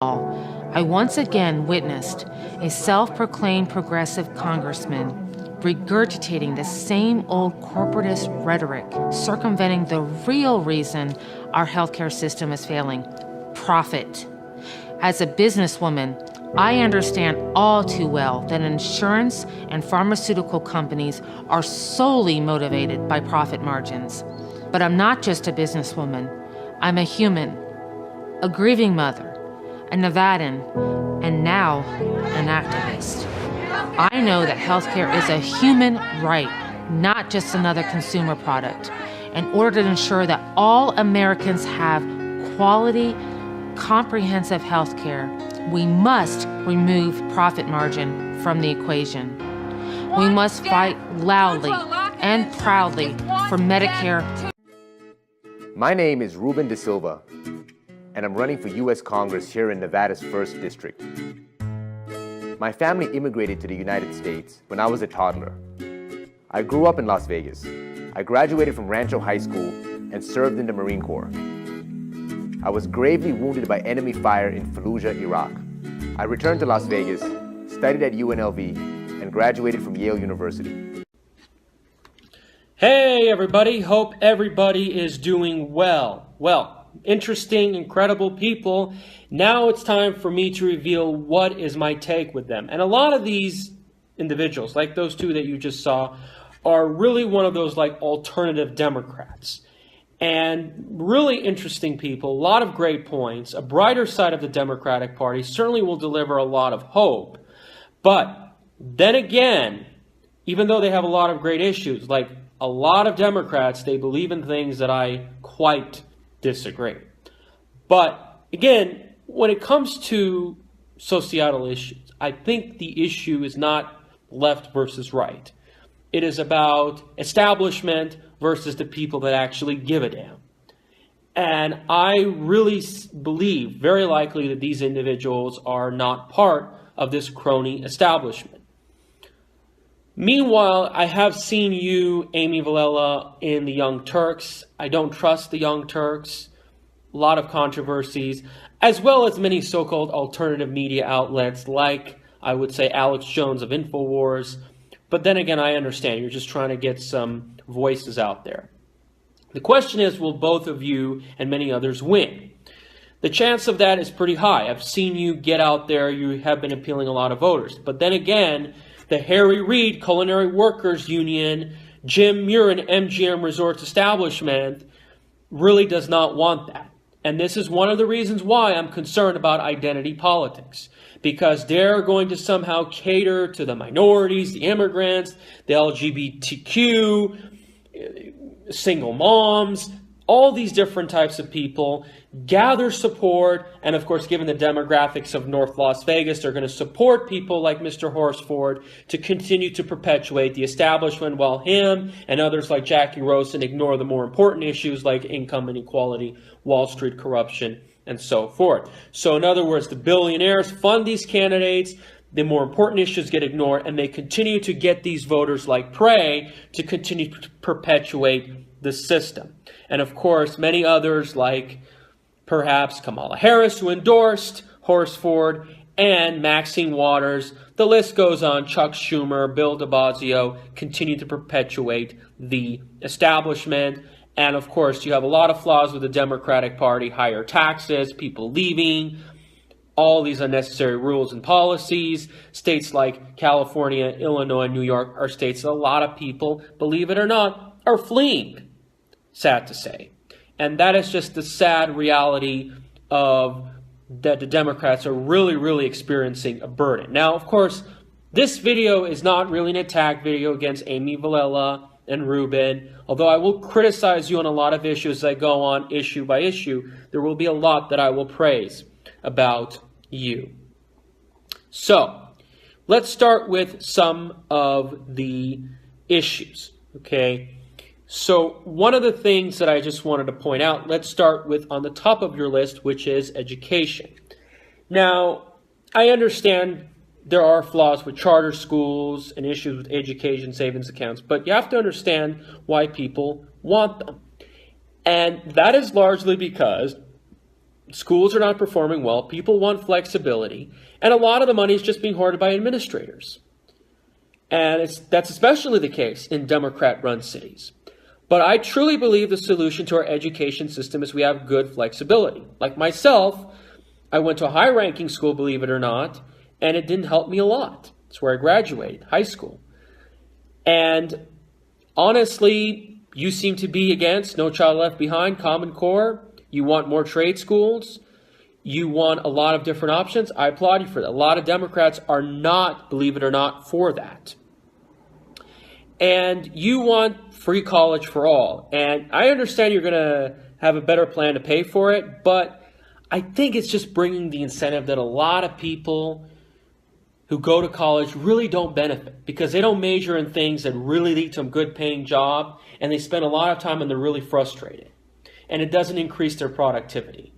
I once again witnessed a self-proclaimed progressive congressman regurgitating the same old corporatist rhetoric, circumventing the real reason our healthcare system is failing: profit. As a businesswoman, I understand all too well that insurance and pharmaceutical companies are solely motivated by profit margins. But I'm not just a businesswoman. I'm a human, a grieving mother, a Nevadan, and now an activist. I know that healthcare is a human right, not just another consumer product. In order to ensure that all Americans have quality, comprehensive healthcare, we must remove profit margin from the equation. We must fight loudly and proudly for Medicare. My name is Ruben DSilva, and I'm running for U.S. Congress here in Nevada's 1st District. My family immigrated to the United States when I was a toddler. I grew up in Las Vegas. I graduated from Rancho High School and served in the Marine Corps. I was gravely wounded by enemy fire in Fallujah, Iraq. I returned to Las Vegas, studied at UNLV, and graduated from Yale University. Hey everybody, hope everybody is doing well. Interesting, incredible people. Now it's time for me to reveal what is my take with them. And a lot of these individuals, like those two that you just saw, are really one of those like alternative Democrats. And really interesting people, a lot of great points. A brighter side of the Democratic Party certainly will deliver a lot of hope. But then again, even though they have a lot of great issues, like a lot of Democrats, they believe in things that I quite disagree. But again, when it comes to societal issues, I think the issue is not left versus right. It is about establishment versus the people that actually give a damn. And I really believe, very likely, that these individuals are not part of this crony establishment. Meanwhile, I have seen you, Amy Vilela, in the Young Turks. I don't trust the Young Turks. A lot of controversies, as well as many so-called alternative media outlets like, I would say, Alex Jones of InfoWars. But then again, I understand you're just trying to get some voices out there. The question is, will both of you and many others win? The chance of that is pretty high. I've seen you get out there. You have been appealing a lot of voters. But then again, the Harry Reid Culinary Workers Union, Jim Muir and MGM Resorts establishment really does not want that. And this is one of the reasons why I'm concerned about identity politics, because they're going to somehow cater to the minorities, the immigrants, the LGBTQ, single moms, all these different types of people, gather support. And of course, given the demographics of North Las Vegas, they're going to support people like Mr. Horsford to continue to perpetuate the establishment, while him and others like Jackie Rosen ignore the more important issues like income inequality, Wall Street corruption, and so forth. So in other words, the billionaires fund these candidates, the more important issues get ignored, and they continue to get these voters like prey to continue to perpetuate the system. And of course, many others like perhaps Kamala Harris, who endorsed Horsford, and Maxine Waters. The list goes on. Chuck Schumer, Bill de Blasio continue to perpetuate the establishment. And of course, you have a lot of flaws with the Democratic Party: higher taxes, people leaving, all these unnecessary rules and policies. States like California, Illinois, and New York are states that a lot of people, believe it or not, are fleeing. Sad to say. And that is just the sad reality of that the Democrats are really experiencing a burden. Now, of course, this video is not really an attack video against Amy Vilela and Ruben. Although I will criticize you on a lot of issues as I go on issue by issue, there will be a lot that I will praise about you. So, let's start with some of the issues, okay? So one of the things that I just wanted to point out, let's start with on the top of your list, which is education. Now, I understand there are flaws with charter schools and issues with education savings accounts, but you have to understand why people want them. And that is largely because Schools are not performing well. People want flexibility. And a lot of the money is just being hoarded by administrators. And that's especially the case in Democrat-run cities. But I truly believe the solution to our education system is we have good flexibility. Like myself, I went to a high-ranking school, believe it or not, and it didn't help me a lot. It's where I graduated, high school. And honestly, you seem to be against No Child Left Behind, Common Core. You want more trade schools. You want a lot of different options. I applaud you for that. A lot of Democrats are not, believe it or not, for that. And you want free college for all. And I understand you're going to have a better plan to pay for it, but I think it's just bringing the incentive that a lot of people who go to college really don't benefit because they don't major in things that really lead to a good paying job, and they spend a lot of time and they're really frustrated. And it doesn't increase their productivity.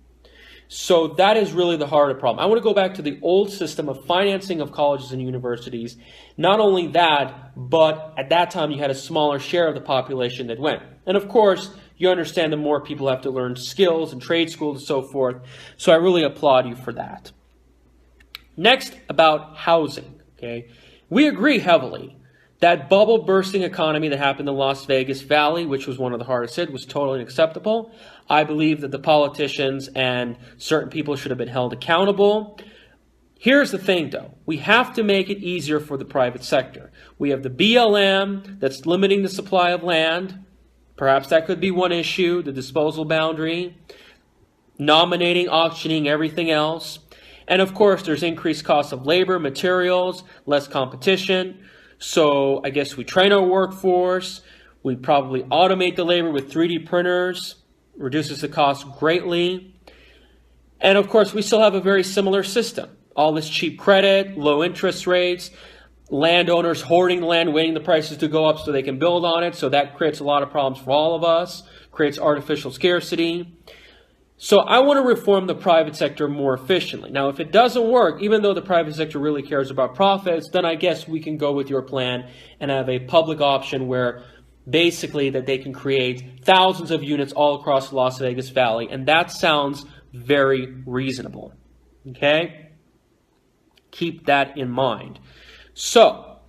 So that is really the heart of the problem. I want to go back to the old system of financing of colleges and universities. Not only that, but at that time you had a smaller share of the population that went. And of course, you understand the more people have to learn skills and trade schools and so forth. So I really applaud you for that. Next, about housing. Okay, we agree heavily that bubble bursting economy that happened in the Las Vegas Valley, which was one of the hardest hit, was totally unacceptable. I believe that the politicians and certain people should have been held accountable. Here's the thing, though. We have to make it easier for the private sector. We have the BLM that's limiting the supply of land. Perhaps that could be one issue, the disposal boundary, nominating, auctioning, everything else. And of course, there's increased costs of labor, materials, less competition. So I guess we train our workforce. We probably automate the labor with 3D printers, reduces the cost greatly. And of course, we still have a very similar system. All this cheap credit, low interest rates, landowners hoarding the land, waiting the prices to go up so they can build on it. So that creates a lot of problems for all of us, creates artificial scarcity. So I want to reform the private sector more efficiently. Now, if it doesn't work, even though the private sector really cares about profits, then I guess we can go with your plan and have a public option where basically that they can create thousands of units all across the Las Vegas Valley. And that sounds very reasonable. Okay? Keep that in mind. So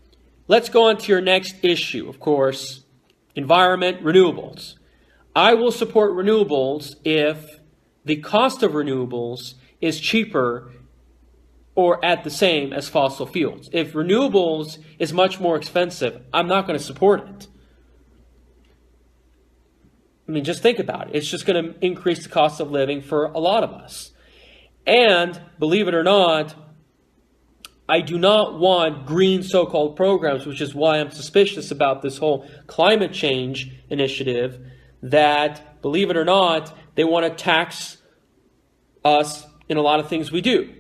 let's go on to your next issue. Of course, environment, renewables. I will support renewables if the cost of renewables is cheaper or at the same as fossil fuels. If renewables is much more expensive, I'm not going to support it. I mean, just think about it. It's just going to increase the cost of living for a lot of us. And believe it or not, I do not want green so-called programs, which is why I'm suspicious about this whole climate change initiative that, believe it or not, they want to tax us in a lot of things we do.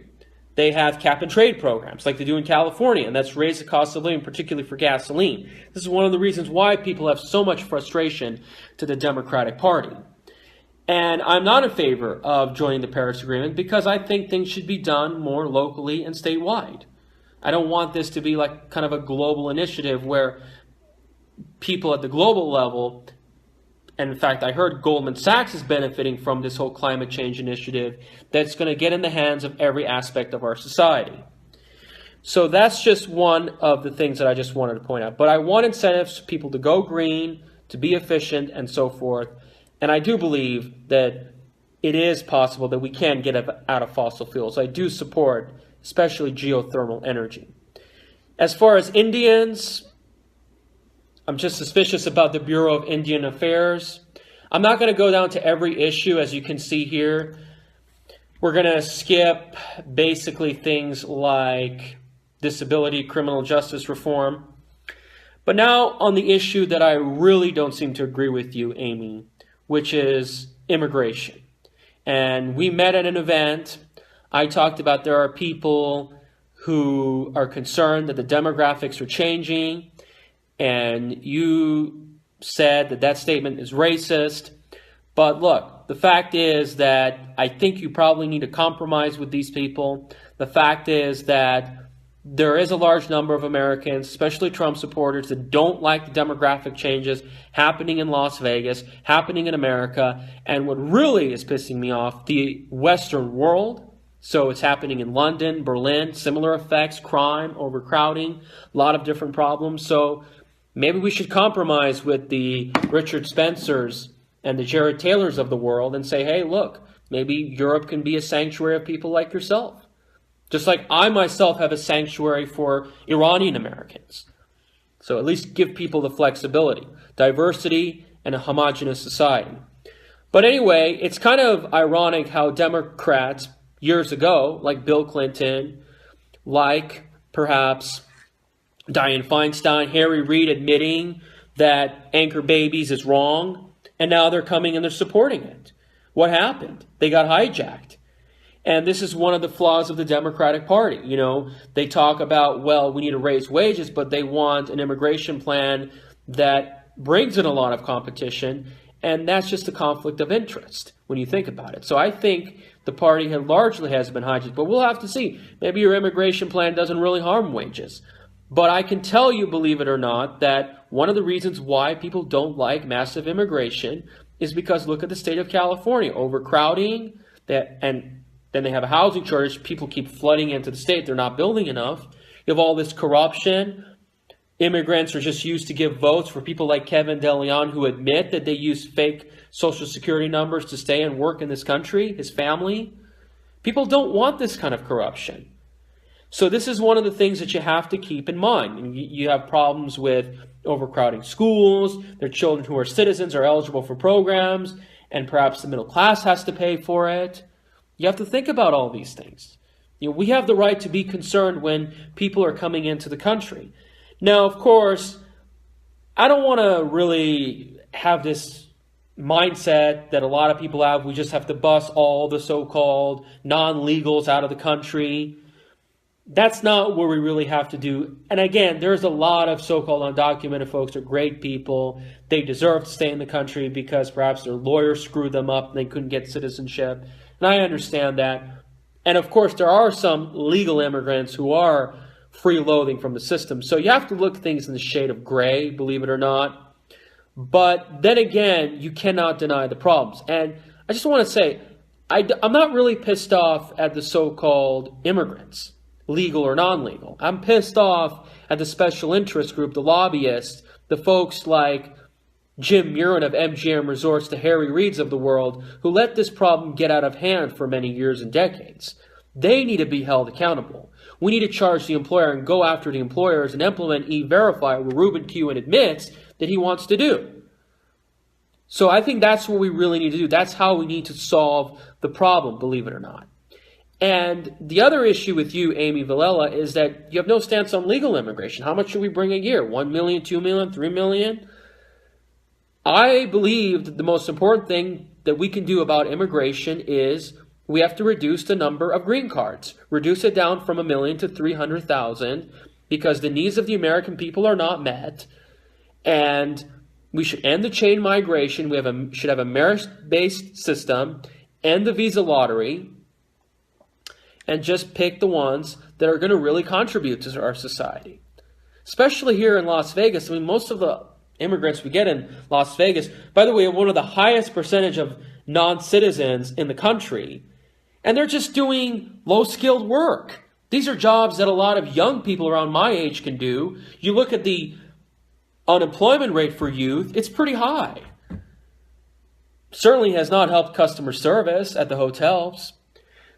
They have cap and trade programs like they do in California, and that's raised the cost of living, particularly for gasoline. This is one of the reasons why people have so much frustration to the Democratic Party. And I'm not in favor of joining the Paris Agreement because I think things should be done more locally and statewide. I don't want this to be like kind of a global initiative where people at the global level, and in fact, I heard Goldman Sachs is benefiting from this whole climate change initiative that's going to get in the hands of every aspect of our society. So that's just one of the things that I just wanted to point out. But I want incentives for people to go green, to be efficient, and so forth. And I do believe that it is possible that we can get out of fossil fuels. I do support especially geothermal energy. As far as Indians, I'm just suspicious about the Bureau of Indian Affairs. I'm not going to go down to every issue, as you can see here. We're going to skip basically things like disability, criminal justice reform. But now on the issue that I really don't seem to agree with you, Amy, which is immigration. And we met at an event. I talked about there are people who are concerned that the demographics are changing. And you said that that statement is racist. But look, the fact is that I think you probably need to compromise with these people. The fact is that there is a large number of Americans, especially Trump supporters, that don't like the demographic changes happening in Las Vegas, happening in America. And what really is pissing me off, the Western world. So it's happening in London, Berlin, similar effects, crime, overcrowding, a lot of different problems. So maybe we should compromise with the Richard Spencers and the Jared Taylors of the world and say, hey, look, maybe Europe can be a sanctuary of people like yourself. Just like I myself have a sanctuary for Iranian Americans. So at least give people the flexibility, diversity, and a homogenous society. But anyway, it's kind of ironic how Democrats years ago, like Bill Clinton, like perhaps Dianne Feinstein, Harry Reid admitting that anchor babies is wrong, and now they're coming and they're supporting it. What happened? They got hijacked. And this is one of the flaws of the Democratic Party. You know, they talk about, well, we need to raise wages, but they want an immigration plan that brings in a lot of competition. And that's just a conflict of interest when you think about it. So I think the party largely has been hijacked, but we'll have to see. Maybe your immigration plan doesn't really harm wages. But I can tell you, believe it or not, that one of the reasons why people don't like massive immigration is because look at the state of California, overcrowding, and then they have a housing shortage. People keep flooding into the state. They're not building enough. You have all this corruption. Immigrants are just used to give votes for people like Kevin DeLeon, who admit that they use fake Social Security numbers to stay and work in this country, his family. People don't want this kind of corruption. So this is one of the things that you have to keep in mind. You have problems with overcrowding schools. Their children who are citizens are eligible for programs, and perhaps the middle class has to pay for it. You have to think about all these things. You know, we have the right to be concerned when people are coming into the country. Now, of course, I don't want to really have this mindset that a lot of people have. We just have to bus all the so-called non-legals out of the country. That's not what we really have to do. And again, there's a lot of so-called undocumented folks. They're great people. They deserve to stay in the country because perhaps their lawyers screwed them up and they couldn't get citizenship. And I understand that. And of course, there are some legal immigrants who are freeloading from the system. So you have to look at things in the shade of gray, believe it or not. But then again, you cannot deny the problems. And I just want to say, I'm not really pissed off at the so-called immigrants, legal or non-legal. I'm pissed off at the special interest group, the lobbyists, the folks like Jim Murin of MGM Resorts, the Harry Reids of the world, who let this problem get out of hand for many years and decades. They need to be held accountable. We need to charge the employer and go after the employers and implement E-Verify, where Ruben admits that he wants to do. So I think that's what we really need to do. That's how we need to solve the problem, believe it or not. And the other issue with you, Amy Vilela, is that you have no stance on legal immigration. How much should we bring a year? 1 million, 2 million, 3 million? I believe that the most important thing that we can do about immigration is we have to reduce the number of green cards. Reduce it down from 1 million to 300,000 because the needs of the American people are not met. And we should end the chain migration. We should have a merit-based system, end the visa lottery, and just pick the ones that are going to really contribute to our society. Especially here in Las Vegas. I mean, most of the immigrants we get in Las Vegas, by the way, one of the highest percentage of non-citizens in the country, and they're just doing low-skilled work. These are jobs that a lot of young people around my age can do. You look at the unemployment rate for youth, it's pretty high. Certainly has not helped customer service at the hotels.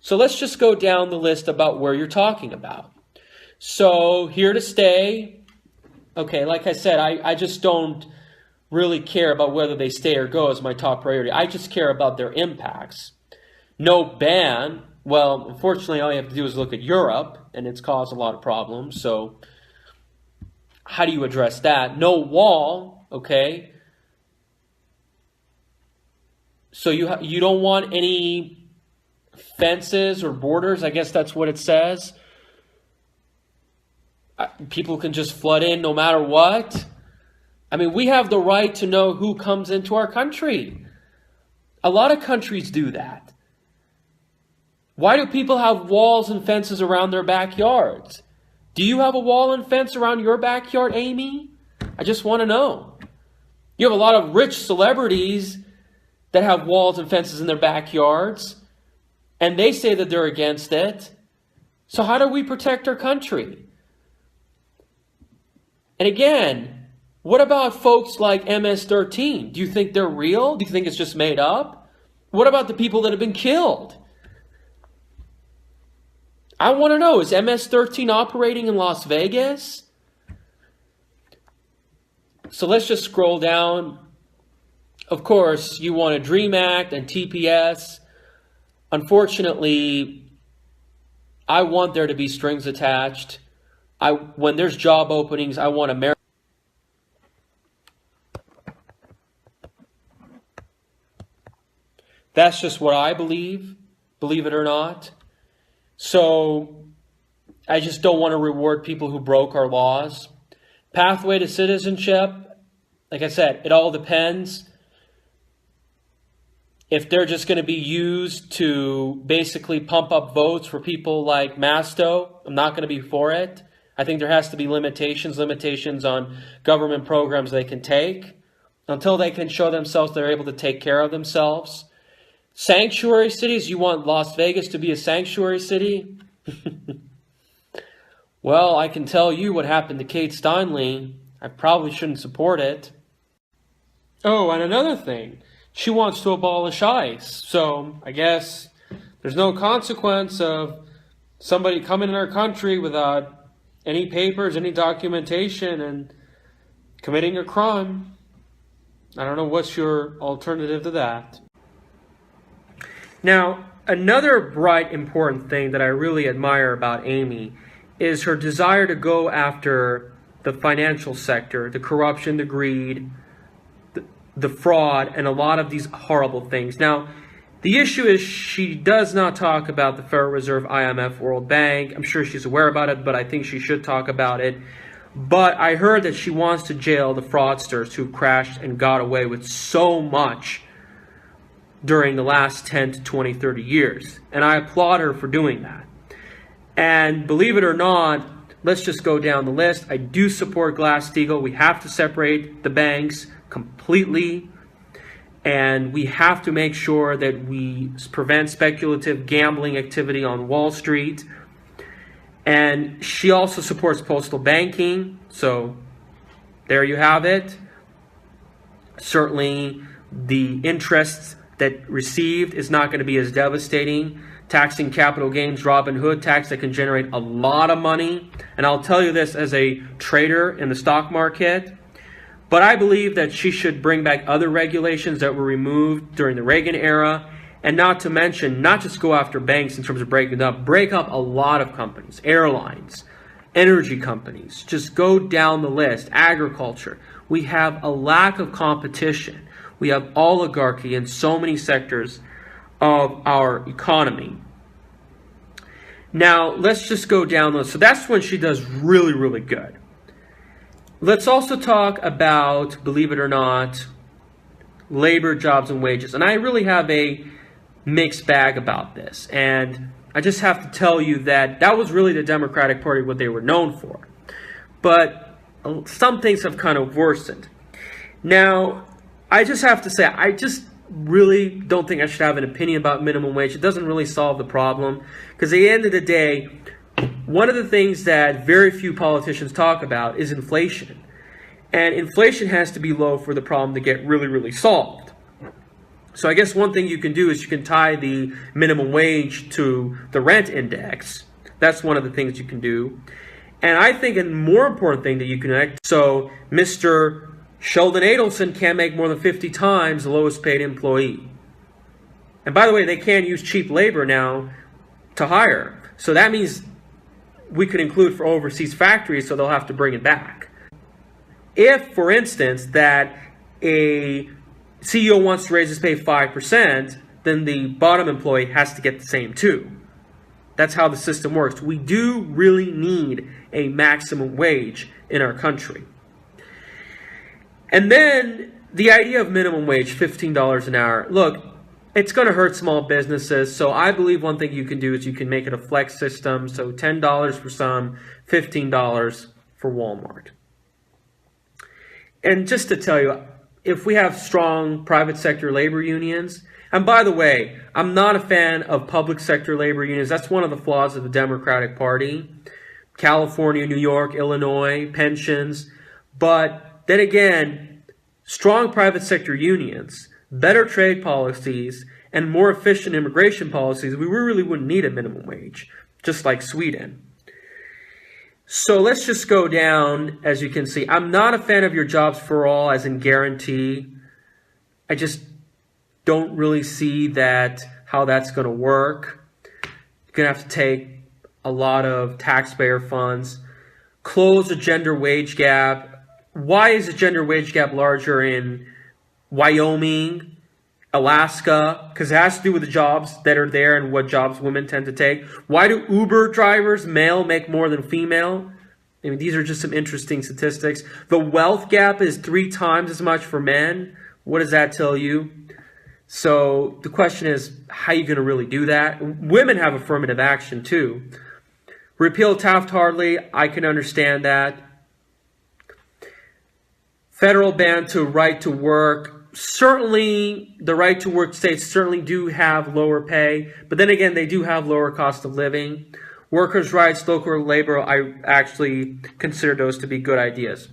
So let's just go down the list about where you're talking about. So here to stay. Okay, like I said, I just don't really care about whether they stay or go as my top priority. I just care about their impacts. No ban. Well, unfortunately, all you have to do is look at Europe, and it's caused a lot of problems. So how do you address that? No wall, okay? So you don't want any fences or borders. I guess that's what it says. People can just flood in no matter what. I mean, we have the right to know who comes into our country. A lot of countries do that. Why do people have walls and fences around their backyards? Do you have a wall and fence around your backyard, Amy? I just want to know. You have a lot of rich celebrities that have walls and fences in their backyards, and they say that they're against it. So how do we protect our country? And again, what about folks like MS-13? Do you think they're real? Do you think it's just made up? What about the people that have been killed? I want to know, is MS-13 operating in Las Vegas? So let's just scroll down. Of course, you want a DREAM Act and TPS. Unfortunately, I want there to be strings attached. When there's job openings, I want America. That's just what I believe it or not. So I just don't want to reward people who broke our laws. Pathway to citizenship, like I said, it all depends. If they're just going to be used to basically pump up votes for people like Masto, I'm not going to be for it. I think there has to be limitations on government programs they can take until they can show themselves they're able to take care of themselves. Sanctuary cities, you want Las Vegas to be a sanctuary city? Well, I can tell you what happened to Kate Steinle. I probably shouldn't support it. Oh, and another thing. She wants to abolish ICE. So I guess there's no consequence of somebody coming in our country without any papers, any documentation, and committing a crime. I don't know what's your alternative to that. Now, another bright, important thing that I really admire about Amy is her desire to go after the financial sector, the corruption, the greed, the fraud, and a lot of these horrible things. Now, the issue is she does not talk about the Federal Reserve, IMF, World Bank. I'm sure she's aware about it, but I think she should talk about it. But I heard that she wants to jail the fraudsters who crashed and got away with so much during the last 10 to 20, 30 years. And I applaud her for doing that. And believe it or not, let's just go down the list. I do support Glass-Steagall. We have to separate the banks completely. And we have to make sure that we prevent speculative gambling activity on Wall Street. And she also supports postal banking. So there you have it. Certainly the interests that received is not going to be as devastating. Taxing capital gains, Robin Hood tax that can generate a lot of money. And I'll tell you this as a trader in the stock market. But I believe that she should bring back other regulations that were removed during the Reagan era. And not to mention, not just go after banks in terms of breaking them up, break up a lot of companies, airlines, energy companies. Just go down the list. Agriculture. We have a lack of competition. We have oligarchy in so many sectors of our economy. Now, let's just go down those. So that's when she does really, really good. Let's also talk about, believe it or not, labor, jobs, and wages. And I really have a mixed bag about this. And I just have to tell you that that was really the Democratic Party, what they were known for. But some things have kind of worsened. Now, I just have to say, I just really don't think I should have an opinion about minimum wage. It doesn't really solve the problem. Because at the end of the day, one of the things that very few politicians talk about is inflation. And inflation has to be low for the problem to get really, really solved. So I guess one thing you can do is you can tie the minimum wage to the rent index. That's one of the things you can do. And I think a more important thing that you can act, so Mr. Sheldon Adelson can't make more than 50 times the lowest paid employee. And by the way, they can't use cheap labor now to hire. So that means we could include for overseas factories, so they'll have to bring it back. If, for instance, that a CEO wants to raise his pay 5%, then the bottom employee has to get the same too. That's how the system works. We do really need a maximum wage in our country. And then the idea of minimum wage, $15 an hour. Look, it's going to hurt small businesses. So I believe one thing you can do is you can make it a flex system. So $10 for some, $15 for Walmart. And just to tell you, if we have strong private sector labor unions, and by the way, I'm not a fan of public sector labor unions. That's one of the flaws of the Democratic Party. California, New York, Illinois, pensions. But then again, strong private sector unions, better trade policies, and more efficient immigration policies, we really wouldn't need a minimum wage, just like Sweden. So let's just go down. As you can see, I'm not a fan of your jobs for all as in guarantee. I just don't really see how that's going to work. You're going to have to take a lot of taxpayer funds, close a gender wage gap. Why is the gender wage gap larger in Wyoming, Alaska? Because it has to do with the jobs that are there and what jobs women tend to take. Why do Uber drivers, male, make more than female? I mean, these are just some interesting statistics. The wealth gap is 3 times as much for men. What does that tell you? So the question is, how are you going to really do that? Women have affirmative action too. Repeal Taft-Hartley, I can understand that. Federal ban to right to work. Certainly, the right to work states certainly do have lower pay, but then again, they do have lower cost of living. Workers' rights, local labor, I actually consider those to be good ideas.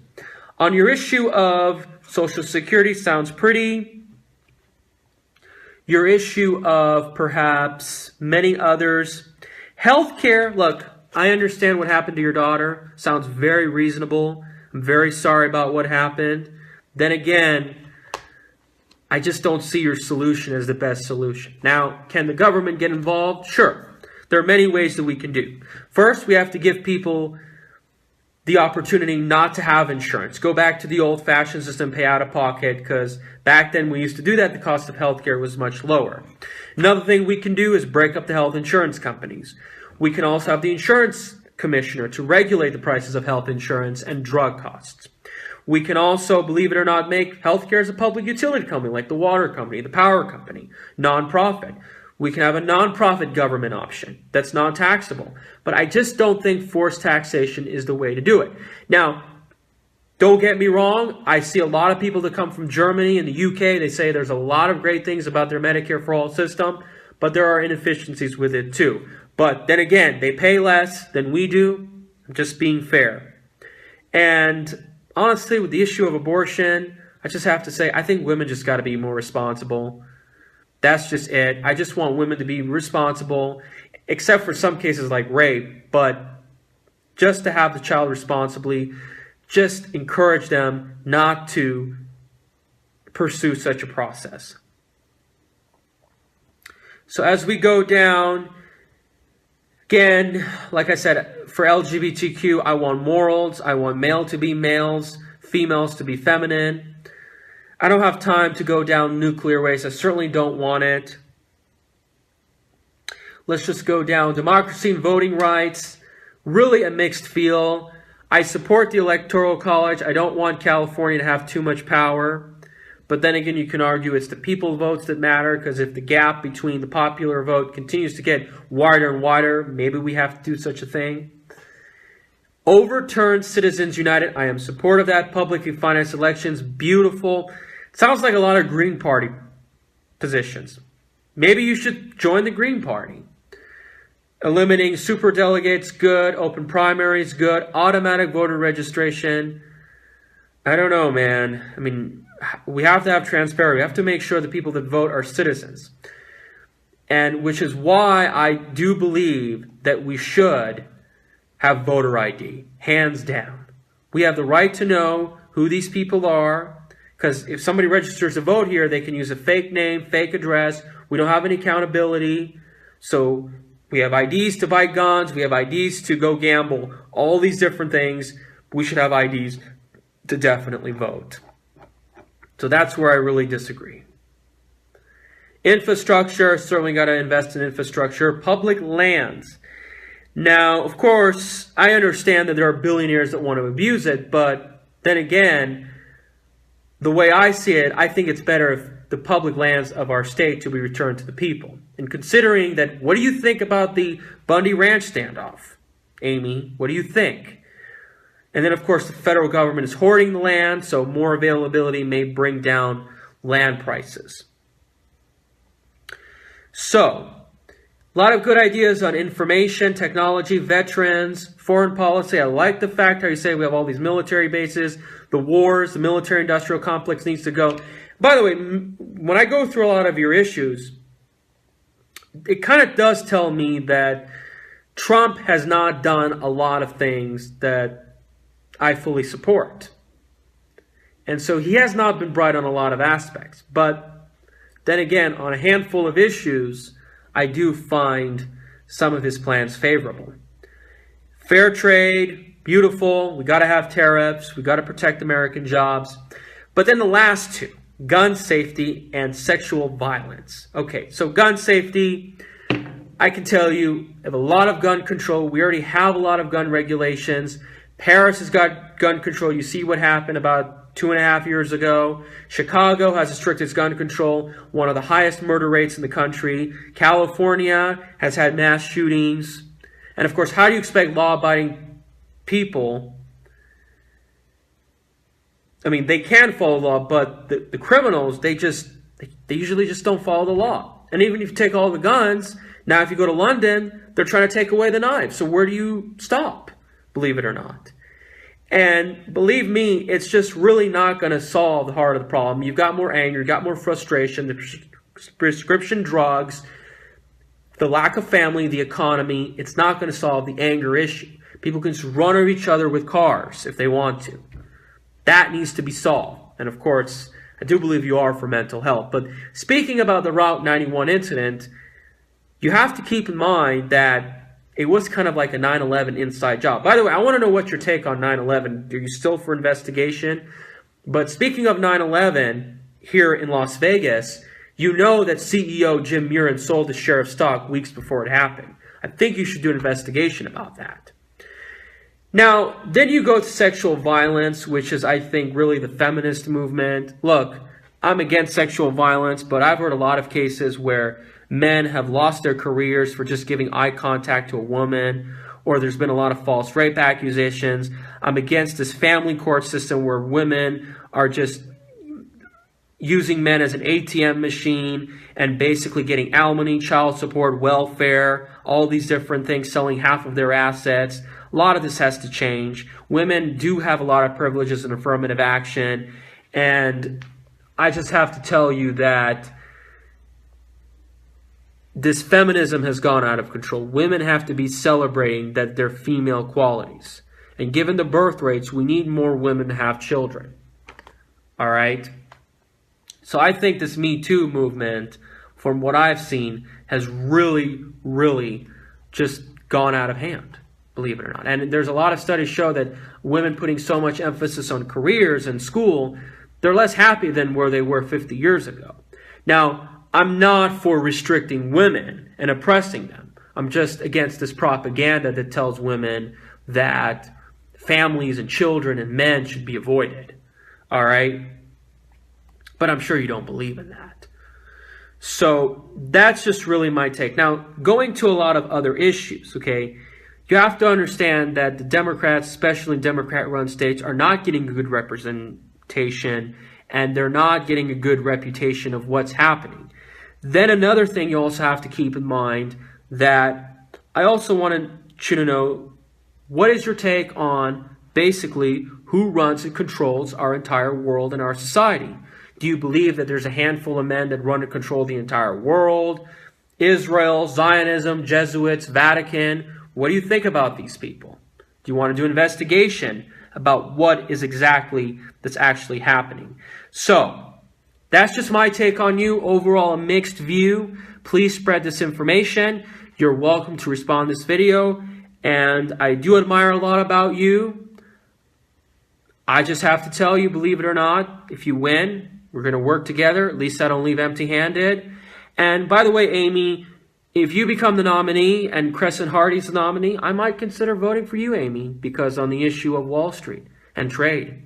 On your issue of Social Security, sounds pretty. Your issue of perhaps many others. Healthcare, look, I understand what happened to your daughter. Sounds very reasonable. I'm very sorry about what happened. Then again, I just don't see your solution as the best solution. Now, can the government get involved? Sure. There are many ways that we can do. First, we have to give people the opportunity not to have insurance. Go back to the old-fashioned system, pay out of pocket, because back then we used to do that. The cost of healthcare was much lower. Another thing we can do is break up the health insurance companies. We can also have the insurance commissioner to regulate the prices of health insurance and drug costs. We can also, believe it or not, make healthcare as a public utility company, like the water company, the power company, nonprofit. We can have a nonprofit government option that's non-taxable. But I just don't think forced taxation is the way to do it. Now, don't get me wrong. I see a lot of people that come from Germany and the UK. They say there's a lot of great things about their Medicare for All system, but there are inefficiencies with it too. But then again, they pay less than we do. I'm just being fair. And honestly, with the issue of abortion, I just have to say, I think women just got to be more responsible. That's just it. I just want women to be responsible, except for some cases like rape, but just to have the child responsibly, just encourage them not to pursue such a process. So as we go down, again, like I said, for LGBTQ, I want morals. I want male to be males, females to be feminine. I don't have time to go down nuclear waste. I certainly don't want it. Let's just go down democracy and voting rights. Really a mixed feel. I support the Electoral College. I don't want California to have too much power. But then again, you can argue it's the people votes that matter, because if the gap between the popular vote continues to get wider and wider, maybe we have to do such a thing. Overturn Citizens United. I am supportive of that. Publicly financed elections. Beautiful. Sounds like a lot of Green Party positions. Maybe you should join the Green Party. Eliminating superdelegates, good. Open primaries, good. Automatic voter registration. I don't know, man. I mean, we have to have transparency. We have to make sure the people that vote are citizens. And which is why I do believe that we should have voter ID, hands down. We have the right to know who these people are. Because if somebody registers to vote here, they can use a fake name, fake address. We don't have any accountability. So we have IDs to buy guns. We have IDs to go gamble. All these different things. We should have IDs to definitely vote. So that's where I really disagree. Infrastructure, certainly got to invest in infrastructure. Public lands. Now, of course, I understand that there are billionaires that want to abuse it. But then again, the way I see it, I think it's better if the public lands of our state to be returned to the people. And considering that, what do you think about the Bundy Ranch standoff? Amy, what do you think? And then, of course, the federal government is hoarding the land, so more availability may bring down land prices. So, a lot of good ideas on information, technology, veterans, foreign policy. I like the fact how you say we have all these military bases, the wars, the military-industrial complex needs to go. By the way, when I go through a lot of your issues, it kind of does tell me that Trump has not done a lot of things that I fully support. And so he has not been bright on a lot of aspects. But then again, on a handful of issues, I do find some of his plans favorable. Fair trade, beautiful. We got to have tariffs. We got to protect American jobs. But then the last two, gun safety and sexual violence. Okay, so gun safety, I can tell you, we have a lot of gun control. We already have a lot of gun regulations. Paris has got gun control. You see what happened about 2.5 years ago. Chicago has the strictest gun control, one of the highest murder rates in the country. California has had mass shootings. And of course, how do you expect law-abiding people? I mean, they can follow the law, but the criminals, they usually just don't follow the law. And even if you take all the guns, now if you go to London, they're trying to take away the knives. So where do you stop? Believe it or not. And believe me, it's just really not going to solve the heart of the problem. You've got more anger, you've got more frustration, the prescription drugs, the lack of family, the economy. It's not going to solve the anger issue. People can just run over each other with cars if they want to. That needs to be solved. And of course, I do believe you are for mental health. But speaking about the Route 91 incident, you have to keep in mind that it was kind of like a 9/11 inside job. By the way, I want to know what your take on 9/11. Are you still for investigation? But speaking of 9/11, here in Las Vegas, you know that CEO Jim Murin sold his share of stock weeks before it happened. I think you should do an investigation about that. Now, then you go to sexual violence, which is, I think, really the feminist movement. Look, I'm against sexual violence, but I've heard a lot of cases where men have lost their careers for just giving eye contact to a woman, or there's been a lot of false rape accusations. I'm against this family court system where women are just using men as an ATM machine and basically getting alimony, child support, welfare, all these different things, selling half of their assets. A lot of this has to change. Women do have a lot of privileges in affirmative action, and I just have to tell you that this feminism has gone out of control. Women have to be celebrating that their female qualities. And given the birth rates, we need more women to have children. All right? So I think this Me Too movement, from what I've seen, has really, really just gone out of hand, believe it or not. And there's a lot of studies show that women putting so much emphasis on careers and school, they're less happy than where they were 50 years ago. Now, I'm not for restricting women and oppressing them. I'm just against this propaganda that tells women that families and children and men should be avoided. All right? But I'm sure you don't believe in that. So that's just really my take. Now, going to a lot of other issues, okay, you have to understand that the Democrats, especially Democrat-run states, are not getting a good representation, and they're not getting a good reputation of what's happening. Then another thing you also have to keep in mind that I also wanted you to know, what is your take on basically who runs and controls our entire world and our society? Do you believe that there's a handful of men that run and control the entire world? Israel, Zionism, Jesuits, Vatican? What do you think about these people? Do you want to do an investigation about what is exactly that's actually happening? So, that's just my take on you. Overall, a mixed view. Please spread this information. You're welcome to respond to this video. And I do admire a lot about you. I just have to tell you, believe it or not, if you win, we're going to work together. At least I don't leave empty-handed. And by the way, Amy, if you become the nominee and Crescent Hardy's the nominee, I might consider voting for you, Amy, because on the issue of Wall Street and trade.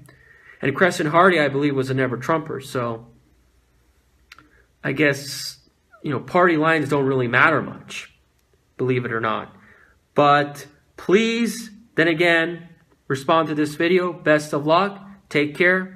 And Crescent Hardy, I believe, was a never-Trumper, so I guess, party lines don't really matter much, believe it or not. But please, then again, respond to this video. Best of luck. Take care.